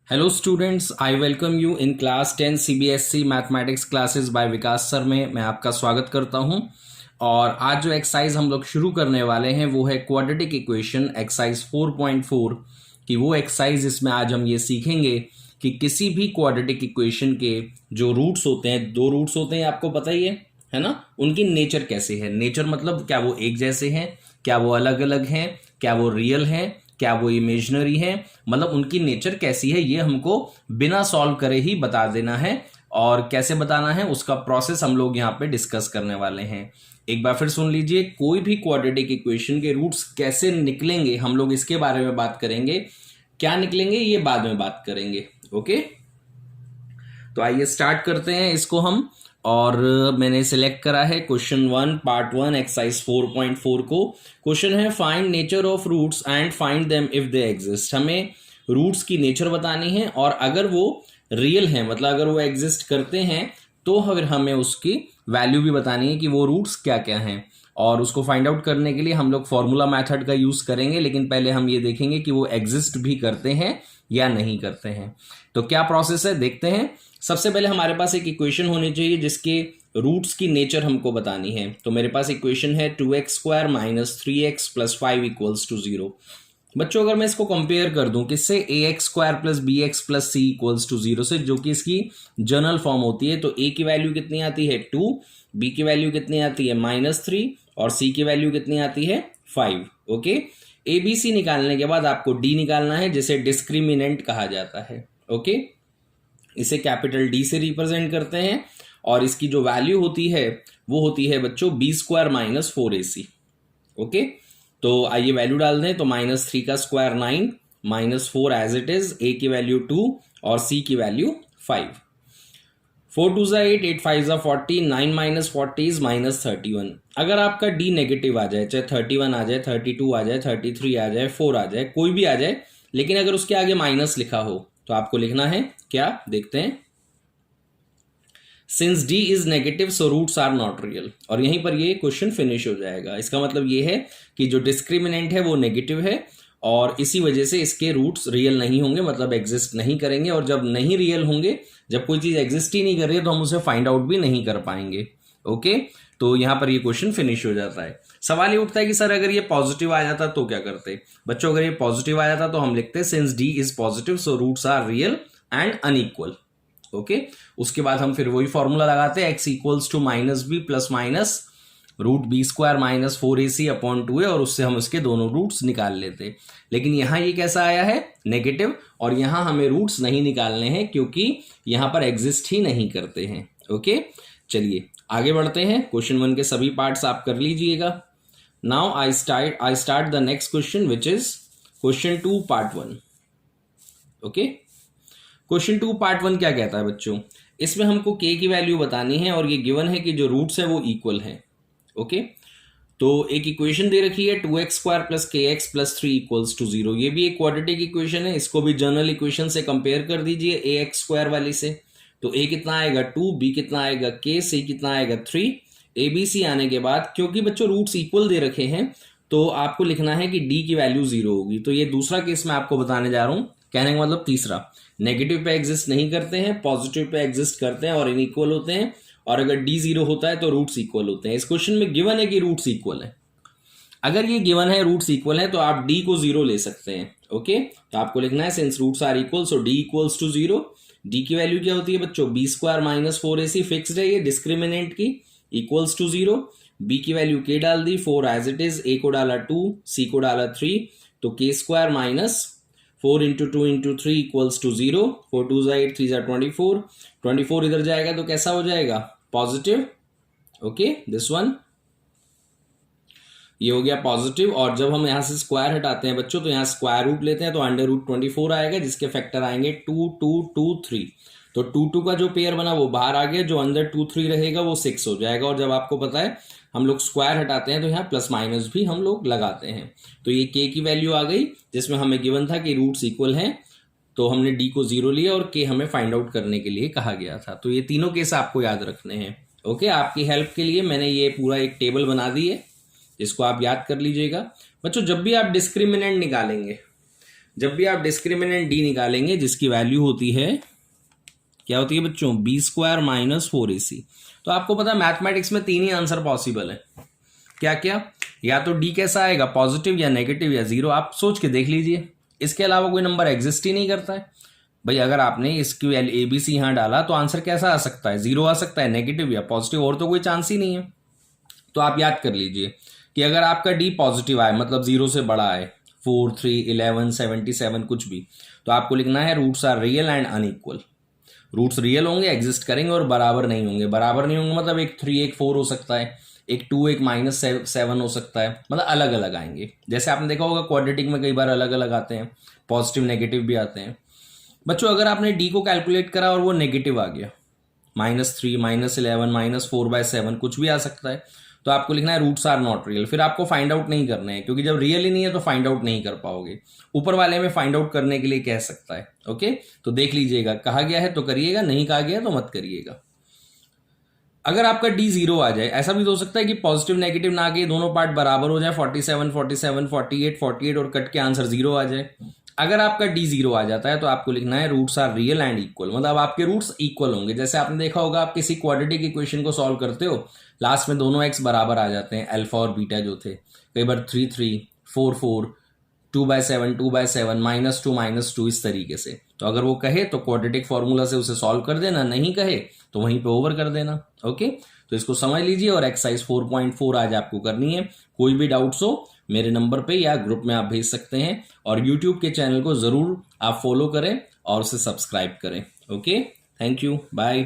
Hello students, I welcome you in class 10 CBSE mathematics classes bye Vikas sir में मैं आपका स्वागत करता हूं। और आज जो एक्सरसाइज हम लोग शुरू करने वाले हैं वो है क्वाड्रेटिक इक्वेशन एक्सरसाइज 4.4 की वो एक्सरसाइज। इसमें आज हम ये सीखेंगे कि किसी भी क्वाड्रेटिक इक्वेशन के जो रूट्स होते हैं, दो रूट्स होते हैं, आपको पता ही है ना, उनकी नेचर कैसे है। नेचर मतलब क्या वो एक जैसे हैं, क्या वो अलग अलग हैं, क्या वो रियल हैं, क्या वो इमेजिनरी है, मतलब उनकी नेचर कैसी है, ये हमको बिना सॉल्व करे ही बता देना है। और कैसे बताना है उसका प्रोसेस हम लोग यहाँ पे डिस्कस करने वाले हैं। एक बार फिर सुन लीजिए, कोई भी क्वाड्रेटिक इक्वेशन के रूट्स कैसे निकलेंगे हम लोग इसके बारे में बात करेंगे। क्या निकलेंगे ये बाद में बात करेंगे। ओके, तो आइए स्टार्ट करते हैं इसको हम। और मैंने सिलेक्ट करा है क्वेश्चन 1 पार्ट 1 एक्सरसाइज 4.4 को। क्वेश्चन है find nature of roots and find them if they exist. हमें रूट्स की नेचर बतानी है और अगर वो रियल है, मतलब अगर वो एग्जिस्ट करते हैं, तो फिर हमें उसकी वैल्यू भी बतानी है कि वो रूट्स क्या क्या हैं। और उसको फाइंड आउट करने के लिए हम लोग फॉर्मूला मेथड का यूज करेंगे, लेकिन पहले हम ये देखेंगे कि वो एग्जिस्ट भी करते हैं या नहीं करते हैं। तो क्या प्रोसेस है देखते हैं। सबसे पहले हमारे पास एक इक्वेशन होनी चाहिए जिसके रूट्स की नेचर हमको बतानी है। तो मेरे पास इक्वेशन है 2x² minus 3x plus 5 equals to 0। बच्चों अगर मैं इसको कंपेयर कर दूं किससे, ax² plus bx plus c equals to 0 से, जो कि इसकी जनरल फॉर्म होती है। तो a की वैल्यू कितनी आती है 2, b की वैल्यू कितनी आती है -3 और c की वैल्यू कितनी आती है 5। ओके, ए बी सी निकालने के बाद आपको d निकालना है जिसे डिस्क्रिमिनेंट कहा जाता है। ओके, इसे कैपिटल डी से रिप्रेजेंट करते हैं और इसकी जो वैल्यू होती है वो होती है बच्चों b² माइनस 4ac। ओके, तो आइए वैल्यू डाल दें। तो -3 का square 9, -4 as it is, a की वैल्यू 2 और c की वैल्यू 5। 4 2 8, 8 5 40, 9 minus 40 is -31। अगर आपका d नेगेटिव आ जाए, चाहे 31 आ जाए, 32 आ जाए, 33 आ जाए, 4 आ जाए, कोई भी आ जाए, लेकिन अगर उसके आगे माइनस लिखा हो तो आपको लिखना है क्या, देखते हैं। Since d is negative so roots are not real. और यहीं पर ये क्वेश्चन फिनिश हो जाएगा। इसका मतलब ये है कि जो डिस्क्रिमिनेंट है वो नेगेटिव है और इसी वजह से इसके रूट्स रियल नहीं होंगे, मतलब एग्जिस्ट नहीं करेंगे। और जब नहीं रियल होंगे, जब कोई चीज एग्जिस्ट ही नहीं कर रही है, तो हम उसे फाइंड आउट भी नहीं कर पाएंगे। ओके, तो यहां पर ये क्वेश्चन फिनिश हो जाता है। सवाल ये उठता है कि सर अगर ये पॉजिटिव आ जाता तो क्या करते। बच्चों अगर ये पॉजिटिव आ जाता तो हम लिखते since d is positive so roots are real and unequal. Okay, उसके बाद हम फिर वही फॉर्मूला लगाते हैं, x equals to -b plus minus root b² minus 4ac upon 2 है, और उससे हम इसके दोनों रूट्स निकाल लेते। लेकिन यहाँ ये कैसा आया है, नेगेटिव, और यहाँ हमें रूट्स नहीं निकालने हैं क्योंकि यहाँ पर एग्जिस्ट ही नहीं करते हैं। ओके, चलिए आगे बढ़ते हैं। क्वेश्चन 1 के सभी पार्ट्स आप कर लीजिएगा। Now I start the next question which is question 2 part 1। Okay, question 2 part 1 क्या कहता है बच्चों, इसमें हमको k की वैल्यू बतानी है और ये गिवन है कि जो रूट्स है वो इक्वल है। ओके, तो एक इक्वेशन दे रखी है 2x² plus kx plus 3 equals to 0। ये भी एक क्वाड्रेटिक इक्वेशन है, इसको भी जनरल इक्वेशन से कंपेयर कर दीजिए ax² वाली से। तो a कितना आएगा 2, b कितना आएगा k, c कितना आएगा 3। a b c आने के बाद क्योंकि बच्चों रूट्स इक्वल दे रखे हैं तो आपको लिखना है कि d की वैल्यू 0 होगी। तो ये दूसरा केस मैं आपको बताने जा रहा हूं। कहने का मतलब तीसरा, नेगेटिव पे एग्जिस्ट नहीं करते हैं, पॉजिटिव पे एग्जिस्ट करते हैं और इनइक्वल होते हैं। और अगर d 0 होता है तो रूट्स इक्वल होते हैं। इस क्वेश्चन में गिवन है कि रूट्स इक्वल है। अगर ये गिवन है रूट्स इक्वल है तो आप d को 0 ले सकते हैं। ओके, तो आपको लिखना है since roots are equal so d equals to 0। d की वैल्यू क्या होती है बच्चों, b² माइनस 4ac फिक्स्ड है ये डिस्क्रिमिनेंट की, इक्वल्स टू 0। b की वैल्यू k डाल दी, 4 एज इट इज, a को डाला 2, c को डाला 3, तो k² minus 4 into 2 into 3 equals to 0। 4 2 8, 3 24, 24 इधर जाएगा तो कैसा हो जाएगा, पॉजिटिव। ओके, दिस वन ये हो गया पॉजिटिव। और जब हम यहाँ से स्क्वायर हटाते हैं बच्चों तो यहाँ स्क्वायर रूट लेते हैं तो अंडर रूट 24 आएगा, जिसके फैक्टर आएंगे 2 2 2 3। तो 2 2 का जो पेयर बना वो बाहर आ गया, जो अंदर 2 3 रहेगा वो 6 हो जाएगा। और जब आपको पता है हम लोग स्क्वायर हटाते हैं तो यहाँ प्लस माइनस भी हम लोग लगाते हैं। तो ये k की वैल्यू आ गई जिसमें हमें गिवन था कि रूट्स इक्वल हैं, तो हमने d को 0 लिया और k हमें फाइंड आउट करने के लिए कहा गया था। तो ये तीनों केस आपको याद रखने हैं। ओके, आपकी हेल्प के लिए मैंने ये पूरा एक टेबल बना दी है, इसको आप याद कर लीजिएगा। बच्चों जब भी आप डिस्क्रिमिनेंट निकालेंगे, जब भी आप डिस्क्रिमिनेंट डी निकालेंगे जिसकी वैल्यू होती है, क्या होती है बच्चों, बी स्क्वायर माइनस 4ac। तो आपको पता है मैथमेटिक्स में 3 ही आंसर पॉसिबल है। क्या क्या, या तो डी कैसा आएगा, पॉजिटिव या नेगेटिव या जीरो, आप सोच के देख लीजिए। इसके अलावा कोई नंबर एग्जिस्ट ही नहीं करता है भाई। अगर आपने इसकी वैल्यू ABC यहाँ डाला तो आंसर कैसा आ सकता है, जीरो आ सकता है, नेगेटिव या पॉजिटिव, और तो कोई चांस ही नहीं है। तो आप याद कर लीजिए कि अगर आपका डी पॉजिटिव आए, मतलब जीरो से बड़ा आए, 4, 3, 11, 77 कुछ भी, तो आपको लिखना है roots are real and unequal. Roots real होंगे, एग्जिस्ट करेंगे, और बराबर नहीं होंगे। बराबर नहीं होंगे मतलब एक 3 एक 4 हो सकता है, एक 2 एक -7 हो सकता है, मतलब अलग अलग आएंगे। जैसे आपने देखा होगा क्वाड्रेटिक में कई बार अलग अलग आते हैं, पॉजिटिव नेगेटिव भी आते हैं। बच्चों अगर आपने डी को कैलकुलेट करा और वो नेगेटिव आ गया, -3, -11, -4/7 कुछ भी आ सकता है, तो आपको लिखना है रूट्स आर नॉट रियल। फिर आपको फाइंड आउट नहीं करने हैं, क्योंकि जब रियल ही नहीं है तो फाइंड आउट नहीं कर पाओगे। ऊपर वाले में फाइंड आउट करने के लिए कह सकता है। ओके, तो देख लीजिएगा, कहा गया है तो करिएगा, नहीं कहा गया तो मत करिएगा। अगर आपका डी जीरो आ जाए, ऐसा भी तो हो सकता है कि पॉजिटिव नेगेटिव ना के दोनों पार्ट बराबर हो जाए, 47, 47, 48, 48 और कट के आंसर जीरो आ जाए। अगर आपका डी जीरो आ जाता है तो आपको लिखना है roots are real and equal, मतलब आपके रूट्स इक्वल होंगे। जैसे आपने देखा होगा, आप किसी क्वाड्रेटिक इक्वेशन को सॉल्व करते हो, लास्ट में दोनों एक्स बराबर आ जाते हैं, अल्फा और बीटा जो थे। कई बार 3, 3, 4, 4, 2/7, 2/7, -2, -2, इस तरीके से। तो अगर वो कहे तो क्वाड्रेटिक फॉर्मूला से उसे सॉल्व कर देना, नहीं कहे तो वहीं पे ओवर कर देना। ओके, तो इसको समझ लीजिए। और एक्सरसाइज 4.4 आज आपको करनी है। कोई भी डाउट्स हो मेरे नंबर पे या ग्रुप में आप भेज सकते हैं, और यूट्यूब के चैनल को ज़रूर आप फॉलो करें और उसे सब्सक्राइब करें। Okay, thank you, bye.